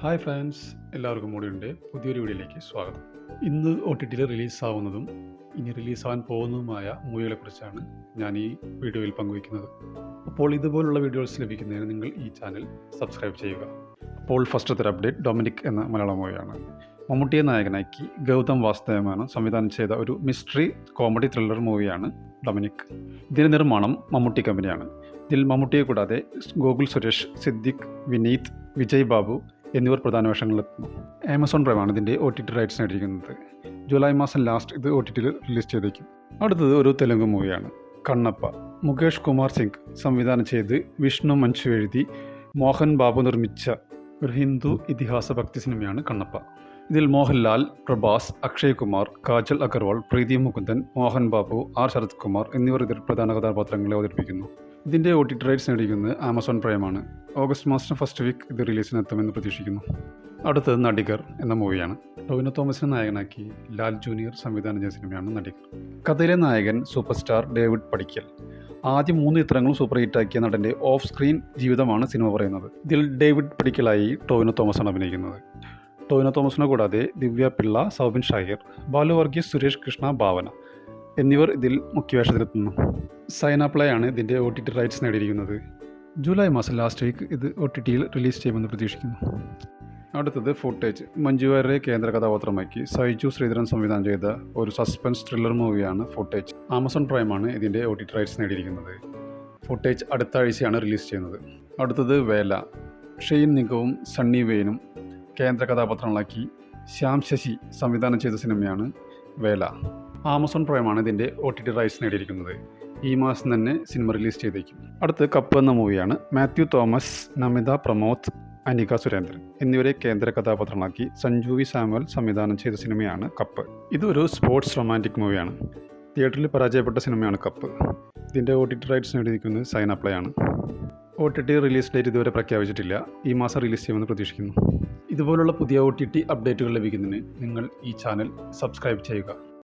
Hi friends, എല്ലാവർക്കും കൂടിയുണ്ട് പുതിയൊരു വീഡിയോയിലേക്ക് സ്വാഗതം. ഇന്ന് OTTയിൽ റിലീസാവുന്നതും ഇനി റിലീസാവാൻ പോകുന്നതുമായ മൂവികളെക്കുറിച്ചാണ് ഞാൻ ഈ വീഡിയോയിൽ പങ്കുവയ്ക്കുന്നത്. അപ്പോൾ ഇതുപോലുള്ള വീഡിയോസ് ലഭിക്കുന്നതിന് നിങ്ങൾ ഈ ചാനൽ സബ്സ്ക്രൈബ് ചെയ്യുക. അപ്പോൾ ഫസ്റ്റത്തെ അപ്ഡേറ്റ് ഡൊമിനിക് എന്ന മലയാളം മൂവിയാണ്. മമ്മൂട്ടിയെ നായകനാക്കി ഗൗതം വാസുദേവനാണ് സംവിധാനം ചെയ്ത ഒരു മിസ്റ്ററി കോമഡി ത്രില്ലർ മൂവിയാണ് ഡൊമിനിക്. ഇതിൻ്റെ നിർമ്മാണം മമ്മൂട്ടി കമ്പനിയാണ്. ഇതിൽ മമ്മൂട്ടിയെ കൂടാതെ ഗോകുൽ സുരേഷ്, സിദ്ദിഖ്, വിനീത്, വിജയ് ബാബു എന്നിവർ പ്രധാന വേഷങ്ങളിലെത്തുന്നു. ആമസോൺ പ്രൈമാണ് ഇതിൻ്റെ OTT റൈറ്റ്സ് നേടിയിരിക്കുന്നത്. ജൂലൈ മാസം ലാസ്റ്റ് ഇത് OTTയിൽ റിലീസ് ചെയ്തേക്കും. അടുത്തത് ഒരു തെലുങ്ക് മൂവിയാണ്, കണ്ണപ്പ. മുകേഷ് കുമാർ സിംഗ് സംവിധാനം ചെയ്ത് വിഷ്ണു മഞ്ജു എഴുതി മോഹൻ ബാബു നിർമ്മിച്ച ഒരു ഹിന്ദു ഇതിഹാസ ഭക്തി സിനിമയാണ് കണ്ണപ്പ. ഇതിൽ മോഹൻലാൽ, പ്രഭാസ്, അക്ഷയ് കുമാർ, കാജൽ അഗർവാൾ, പ്രീതി മുകുന്ദൻ, മോഹൻ ബാബു, ആർ ശരത് കുമാർ എന്നിവർ ഇതിൽ പ്രധാന കഥാപാത്രങ്ങളെ അവതരിപ്പിക്കുന്നു. ഇതിൻ്റെ OTT റൈറ്റ്സ് നേടിയിരിക്കുന്നത് ആമസോൺ പ്രൈമാണ്. ഓഗസ്റ്റ് മാസം ഫസ്റ്റ് വീക്ക് ഇത് റിലീസിനെത്തുമെന്ന് പ്രതീക്ഷിക്കുന്നു. അടുത്തത് നടികർ എന്ന മൂവിയാണ്. ടൊവിനോ തോമസിനെ നായകനാക്കി ലാൽ ജൂനിയർ സംവിധാനം ചെയ്ത സിനിമയാണ് നടികർ. കഥയിലെ നായകൻ സൂപ്പർ സ്റ്റാർ ഡേവിഡ് പടിക്കൽ. ആദ്യ 3 ചിത്രങ്ങളും സൂപ്പർ ഹിറ്റാക്കിയ നടൻ്റെ ഓഫ് സ്ക്രീൻ ജീവിതമാണ് സിനിമ പറയുന്നത്. ഇതിൽ ഡേവിഡ് പടിക്കലായി ടൊവിനോ തോമസാണ് അഭിനയിക്കുന്നത്. ടൊവിനോ തോമസിനെ കൂടാതെ ദിവ്യ പിള്ള, സൗബിൻ ഷാഹിർ, ബാലു വർഗീസ്, സുരേഷ് കൃഷ്ണ, ഭാവന എന്നിവർ ഇതിൽ മുഖ്യവേഷത്തിലെത്തുന്നു. സൈനാപ്ലയാണ് ഇതിൻ്റെ OTT റൈറ്റ്സ് നേടിയിരിക്കുന്നത്. ജൂലൈ മാസം ലാസ്റ്റ് വീക്ക് ഇത് OTTയിൽ റിലീസ് ചെയ്യുമെന്ന് പ്രതീക്ഷിക്കുന്നു. അടുത്തത് ഫുട്ടേജ്. മഞ്ജു വാര്യരെ കേന്ദ്ര കഥാപാത്രമാക്കി സൈജു ശ്രീധരൻ സംവിധാനം ചെയ്ത ഒരു സസ്പെൻസ് ത്രില്ലർ മൂവിയാണ് ഫുട്ടേജ്. ആമസോൺ പ്രൈമാണ് ഇതിൻ്റെ OTT റൈറ്റ്സ് നേടിയിരിക്കുന്നത്. ഫുട്ടേജ് അടുത്ത ആഴ്ചയാണ് റിലീസ് ചെയ്യുന്നത്. അടുത്തത് വേല. ഷെയ്ൻ നിഗവും സണ്ണി വെയിനും കേന്ദ്ര കഥാപാത്രങ്ങളാക്കി ശ്യാം ശശി സംവിധാനം ചെയ്ത സിനിമയാണ് വേല. ആമസോൺ പ്രൈമാണ് ഇതിൻ്റെ OTT റൈറ്റ്സ് നേടിയിരിക്കുന്നത്. ഈ മാസം തന്നെ സിനിമ റിലീസ് ചെയ്തേക്കും. അടുത്ത് കപ്പ് എന്ന മൂവിയാണ്. മാത്യു തോമസ്, നമിത പ്രമോദ്, അനിക സുരേന്ദ്രൻ എന്നിവരെ കേന്ദ്ര കഥാപാത്രങ്ങളാക്കി സഞ്ജു വി സാമുവൽ സംവിധാനം ചെയ്ത സിനിമയാണ് കപ്പ്. ഇതൊരു സ്പോർട്സ് റൊമാൻറ്റിക് മൂവിയാണ്. തിയേറ്ററിൽ പരാജയപ്പെട്ട സിനിമയാണ് കപ്പ്. ഇതിൻ്റെ OTT റൈറ്റ്സ് നേടിയിരിക്കുന്നത് സൈനാപ്ലയാണ്. OTT റിലീസ് ഡേറ്റ് ഇതുവരെ പ്രഖ്യാപിച്ചിട്ടില്ല. ഈ മാസം റിലീസ് ചെയ്യുമെന്ന് പ്രതീക്ഷിക്കുന്നു. ഇതുപോലുള്ള പുതിയ OTT അപ്ഡേറ്റുകൾ ലഭിക്കുന്നതിന് നിങ്ങൾ ഈ ചാനൽ സബ്സ്ക്രൈബ് ചെയ്യുക.